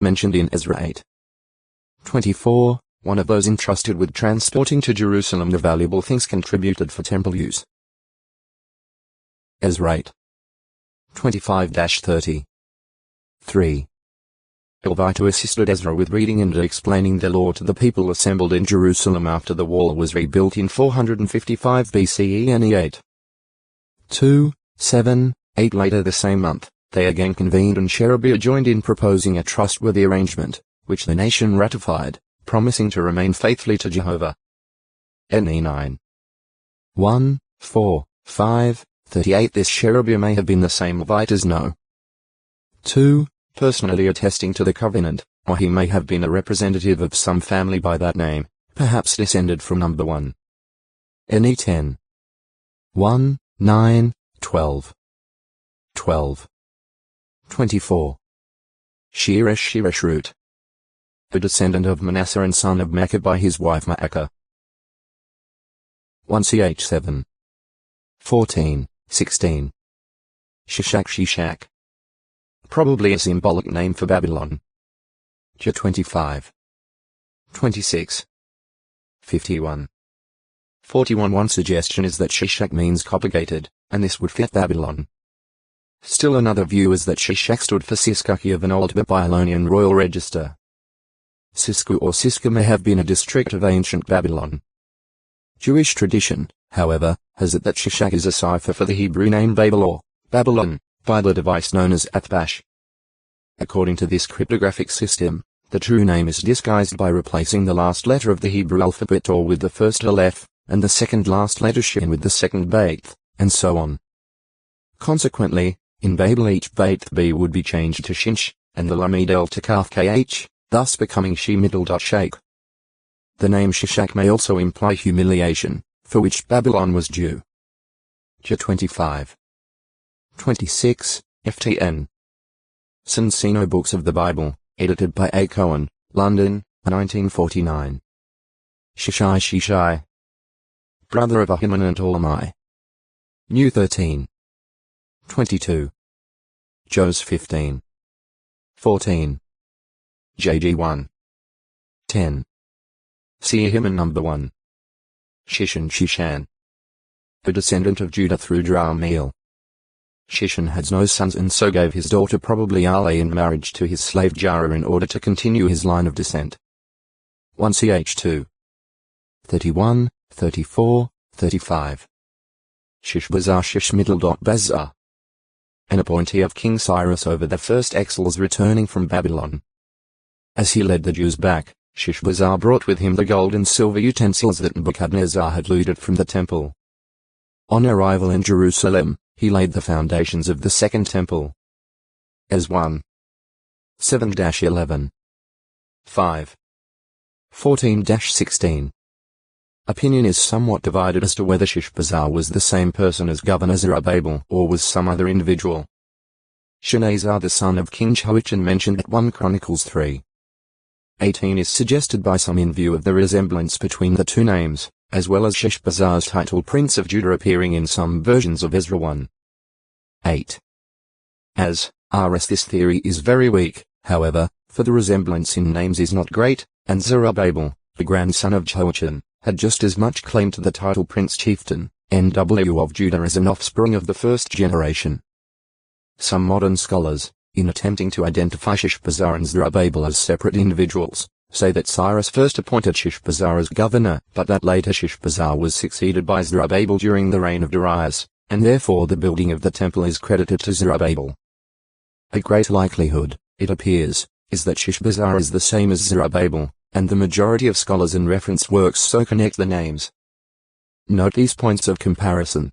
mentioned in Ezra 8:24, one of those entrusted with transporting to Jerusalem the valuable things contributed for temple use. Ezra 8:25-30. 3. Elvita assisted Ezra with reading and explaining the law to the people assembled in Jerusalem after the wall was rebuilt in 455 BCE and 2, 7, 8 later the same month. They again convened and Sherebiah joined in proposing a trustworthy arrangement, which the nation ratified, promising to remain faithfully to Jehovah. NE 9. 1, 4, 5, 38. This Sherebiah may have been the same Levite as No. 2, personally attesting to the covenant, or he may have been a representative of some family by that name, perhaps descended from number 1. NE 10. 1, 9, 12. 12. 24. Shroud, a descendant of Manasseh and son of Machir by his wife Maacah. 1 Ch 7. 14, 16. Shishak, probably a symbolic name for Babylon. J 25. 26. 51. 41. One suggestion is that Shishak means copper-gated, and this would fit Babylon. Still another view is that Shishak stood for Siskaki of an old Babylonian royal register. Sisku or Siska may have been a district of ancient Babylon. Jewish tradition, however, has it that Shishak is a cipher for the Hebrew name Babel or Babylon, by the device known as Athbash. According to this cryptographic system, the true name is disguised by replacing the last letter of the Hebrew alphabet or with the first Aleph, and the second last letter Shin with the second Beit, and so on. Consequently, in Babel each Beit B would be changed to Shinsh, and the Lamidel to Kaf Kh, thus becoming She middle. Shake. The name Shishak may also imply humiliation, for which Babylon was due. J 25. 26, FTN. Sensino Books of the Bible, edited by A. Cohen, London, 1949. Shishai, brother of Ahiman and Talmai. New 13. 22. Jos 15. 14. JG 1. 10. Seahiman number 1. Shishan, a descendant of Judah through Dramiel. Shishan had no sons and so gave his daughter probably Ale in marriage to his slave Jara in order to continue his line of descent. 1 Ch 2. 31, 34, 35. Shishbazar Shishmiddle.Bazar, an appointee of King Cyrus over the first exiles returning from Babylon. As he led the Jews back, Shishbazar brought with him the gold and silver utensils that Nebuchadnezzar had looted from the temple. On arrival in Jerusalem, he laid the foundations of the second temple. As 1. 7-11. 5. 14-16. Opinion is somewhat divided as to whether Shishbazar was the same person as Governor Zerubbabel or was some other individual. Shenazar the son of King Jehoiachin mentioned at 1 Chronicles 3. 18 is suggested by some in view of the resemblance between the two names, as well as Shishbazar's title Prince of Judah appearing in some versions of Ezra 1. 8. As RS this theory is very weak, however, for the resemblance in names is not great, and Zerubbabel, the grandson of Jehoiachin, had just as much claim to the title Prince Chieftain, NW of Judah as an offspring of the first generation. Some modern scholars, in attempting to identify Shishbazar and Zerubbabel as separate individuals, say that Cyrus first appointed Shishbazar as governor, but that later Shishbazar was succeeded by Zerubbabel during the reign of Darius, and therefore the building of the temple is credited to Zerubbabel. A great likelihood, it appears, is that Shishbazar is the same as Zerubbabel, and the majority of scholars and reference works so connect the names. Note these points of comparison.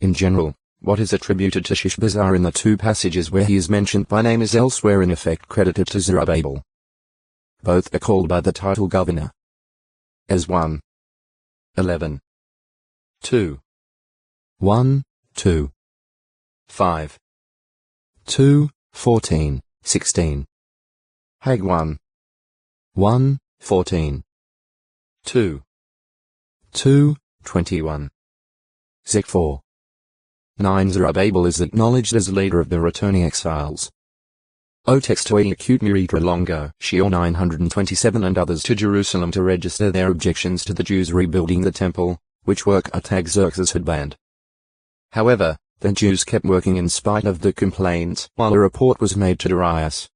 In general, what is attributed to Shishbazar in the two passages where he is mentioned by name is elsewhere in effect credited to Zerubbabel. Both are called by the title governor. As 1. 11. 2. 1, 2. 5. 2, 14, 16. Hag 1. 1, 14. 2. 2, 21. Zek 4. 9. Zerubbabel is acknowledged as leader of the returning exiles. O textoi acute muritra longo Shio 927 and others to Jerusalem to register their objections to the Jews rebuilding the temple, which work Artaxerxes had banned. However, the Jews kept working in spite of the complaints, while a report was made to Darius.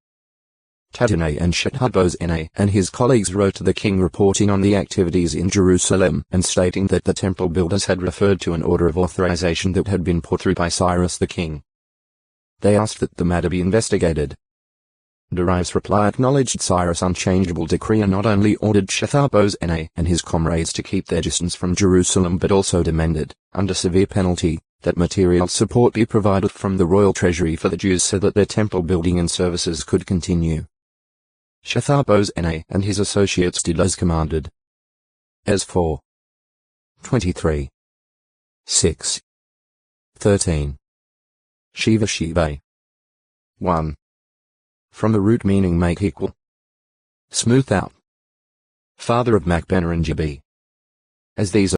Tadine and Shahada and his colleagues wrote to the king reporting on the activities in Jerusalem and stating that the temple builders had referred to an order of authorization that had been put through by Cyrus the king. They asked that the matter be investigated. Darius' reply acknowledged Cyrus' unchangeable decree and not only ordered Shahada and his comrades to keep their distance from Jerusalem but also demanded, under severe penalty, that material support be provided from the royal treasury for the Jews so that their temple building and services could continue. Shahada and his associates did as commanded. As for 23. 6. 13. Shiva 1. From the root meaning make equal. Smooth out. Father of Macbena and Jabi. As these